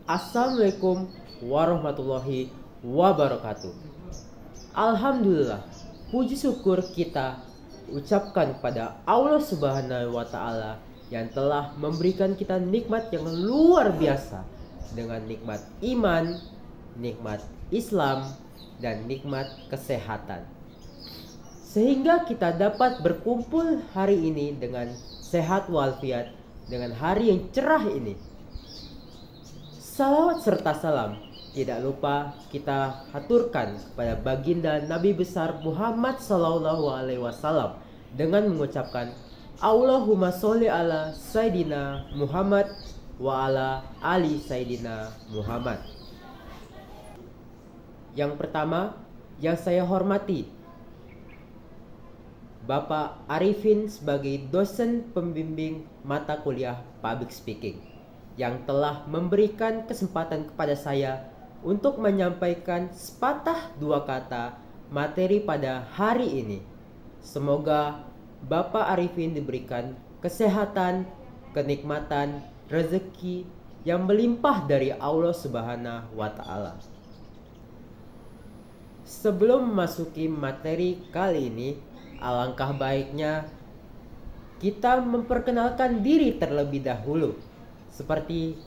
Assalamualaikum warahmatullahi wabarakatuh. Alhamdulillah, puji syukur kita ucapkan kepada Allah Subhanahu wa Ta'ala yang telah memberikan kita nikmat yang luar biasa, dengan nikmat iman, nikmat Islam, dan nikmat kesehatan, sehingga kita dapat berkumpul hari ini dengan sehat walafiat, dengan hari yang cerah ini. Salawat serta salam tidak lupa kita haturkan kepada baginda Nabi besar Muhammad Sallallahu Alaihi Wasallam dengan mengucapkan Allahumma sholli ala Sayyidina Muhammad wa ala ali Sayyidina Muhammad. Yang pertama yang saya hormati, Bapak Arifin sebagai dosen pembimbing mata kuliah Public Speaking, yang telah memberikan kesempatan kepada saya untuk menyampaikan sepatah dua kata materi pada hari ini. Semoga Bapak Arifin diberikan kesehatan, kenikmatan, rezeki yang melimpah dari Allah Subhanahu wa Ta'ala. Sebelum memasuki materi kali ini, alangkah baiknya kita memperkenalkan diri terlebih dahulu. Seperti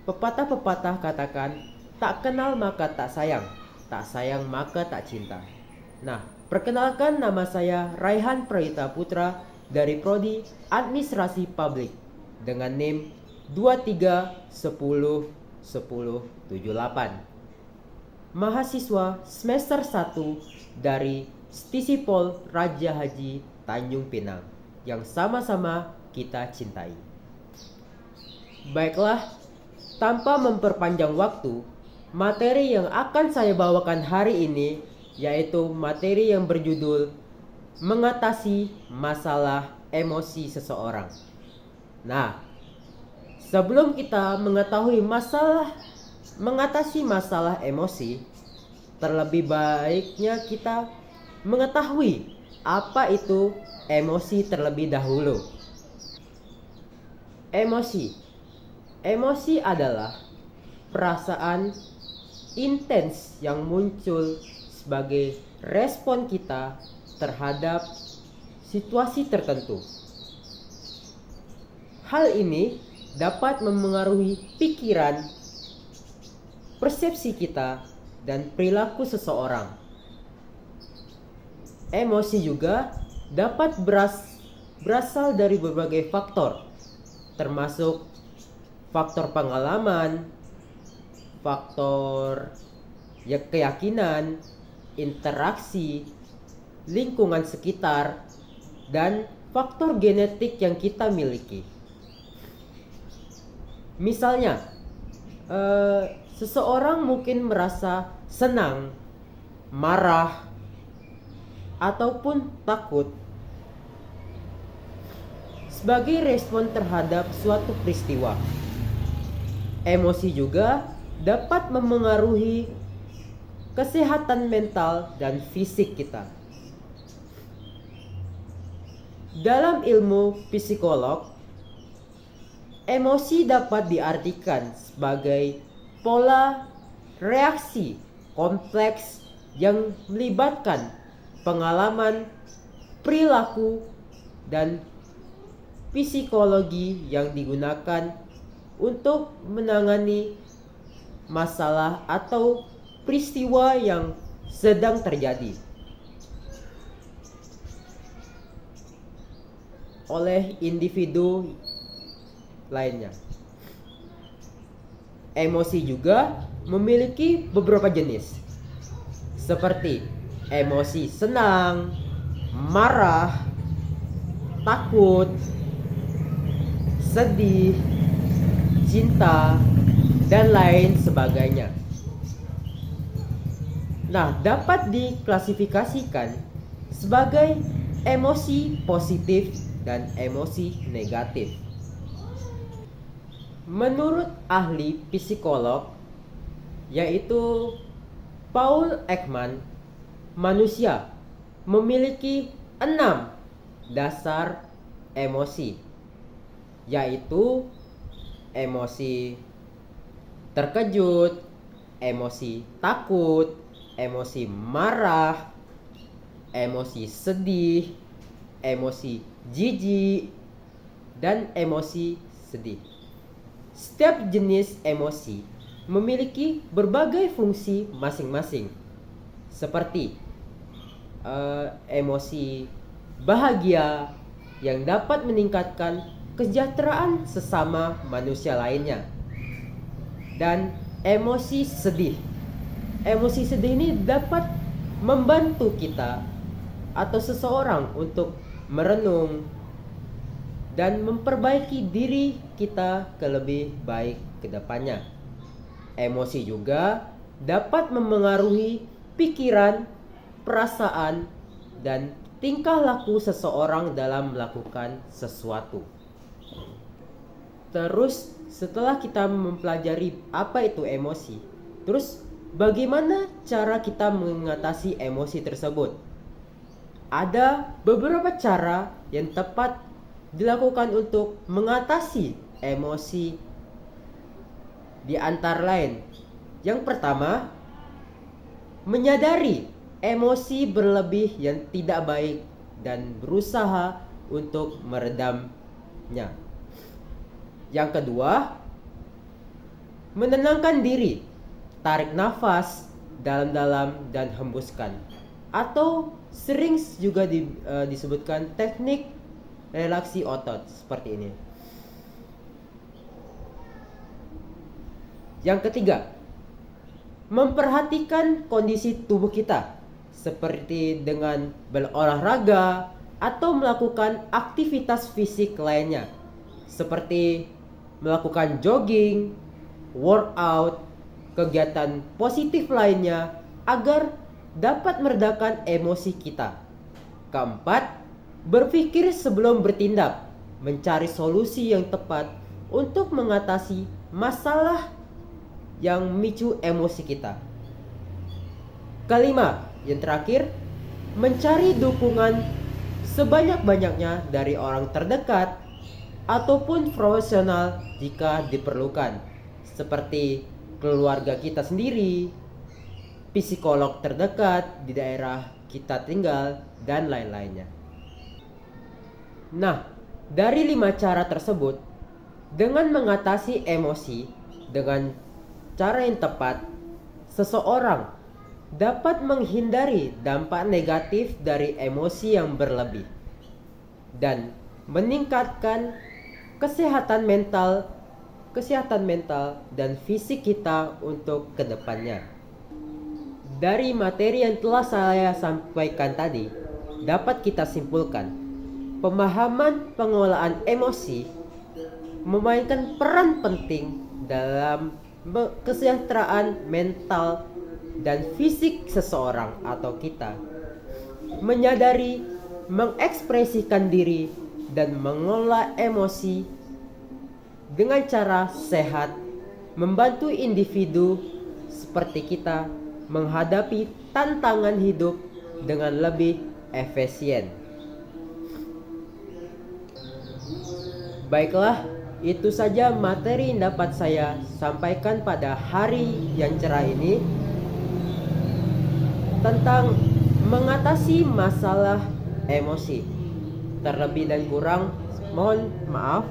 pepatah-pepatah katakan, tak kenal maka tak sayang maka tak cinta. Nah, perkenalkan, nama saya Raihan Prahita Putra dari Prodi Administrasi Publik dengan NIM 23101078. Mahasiswa semester 1 dari Stisipol Raja Haji Tanjung Pinang yang sama-sama kita cintai. Baiklah, tanpa memperpanjang waktu, materi yang akan saya bawakan hari ini yaitu materi yang berjudul mengatasi masalah emosi seseorang. Nah, sebelum kita mengetahui mengatasi masalah emosi, terlebih baiknya kita mengetahui apa itu emosi terlebih dahulu. Emosi adalah perasaan intens yang muncul sebagai respon kita terhadap situasi tertentu. Hal ini dapat memengaruhi pikiran, persepsi kita, dan perilaku seseorang. Emosi juga dapat berasal dari berbagai faktor, termasuk faktor pengalaman, faktor keyakinan, interaksi, lingkungan sekitar, dan faktor genetik yang kita miliki. Misalnya, seseorang mungkin merasa senang, marah, ataupun takut sebagai respon terhadap suatu peristiwa. Emosi juga dapat memengaruhi kesehatan mental dan fisik kita. Dalam ilmu psikolog, emosi dapat diartikan sebagai pola reaksi kompleks yang melibatkan pengalaman, perilaku, dan psikologi yang digunakan untuk menangani masalah atau peristiwa yang sedang terjadi oleh individu lainnya. Emosi juga memiliki beberapa jenis, seperti emosi senang, marah, takut, sedih, cinta, dan lain sebagainya. Nah, dapat diklasifikasikan sebagai emosi positif dan emosi negatif. Menurut ahli psikolog yaitu Paul Ekman, manusia memiliki 6 dasar emosi, yaitu emosi terkejut, emosi takut, emosi marah, emosi sedih, emosi jijik, dan emosi sedih. Setiap jenis emosi memiliki berbagai fungsi masing-masing, seperti emosi bahagia yang dapat meningkatkan kesejahteraan sesama manusia lainnya, dan emosi sedih. Emosi sedih ini dapat membantu kita atau seseorang untuk merenung dan memperbaiki diri kita ke lebih baik ke depannya. Emosi juga dapat memengaruhi pikiran, perasaan, dan tingkah laku seseorang dalam melakukan sesuatu. Terus setelah kita mempelajari apa itu emosi, terus bagaimana cara kita mengatasi emosi tersebut? Ada beberapa cara yang tepat dilakukan untuk mengatasi emosi, di antara lain. Yang pertama, menyadari emosi berlebih yang tidak baik dan berusaha untuk meredamnya. Yang kedua, menenangkan diri. Tarik nafas dalam-dalam dan hembuskan. Atau sering juga disebutkan teknik relaksi otot seperti ini. Yang ketiga, memperhatikan kondisi tubuh kita, seperti dengan berolahraga atau melakukan aktivitas fisik lainnya, seperti melakukan jogging, workout, kegiatan positif lainnya agar dapat meredakan emosi kita. Keempat, berpikir sebelum bertindak, mencari solusi yang tepat untuk mengatasi masalah yang memicu emosi kita. Kelima, yang terakhir, mencari dukungan sebanyak-banyaknya dari orang terdekat ataupun profesional jika diperlukan, seperti keluarga kita sendiri, psikolog terdekat di daerah kita tinggal, dan lain-lainnya. Nah, dari 5 cara tersebut, dengan mengatasi emosi dengan cara yang tepat, seseorang dapat menghindari dampak negatif dari emosi yang berlebih dan meningkatkan kesehatan mental dan fisik kita untuk kedepannya. Dari materi yang telah saya sampaikan tadi, dapat kita simpulkan pemahaman pengelolaan emosi memainkan peran penting dalam kesejahteraan mental dan fisik seseorang atau kita. Menyadari, mengekspresikan diri, dan mengelola emosi dengan cara sehat membantu individu seperti kita menghadapi tantangan hidup dengan lebih efisien. Baiklah, itu saja materi yang dapat saya sampaikan pada hari yang cerah ini tentang mengatasi masalah emosi. Terlebih dan kurang mohon maaf,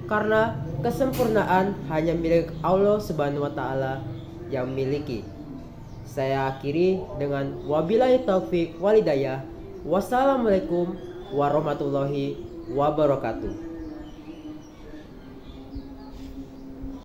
karena kesempurnaan hanya milik Allah Subhanahu wa taala yang miliki. Saya akhiri dengan wabillahi taufik walhidayah. Wassalamualaikum warahmatullahi wabarakatuh.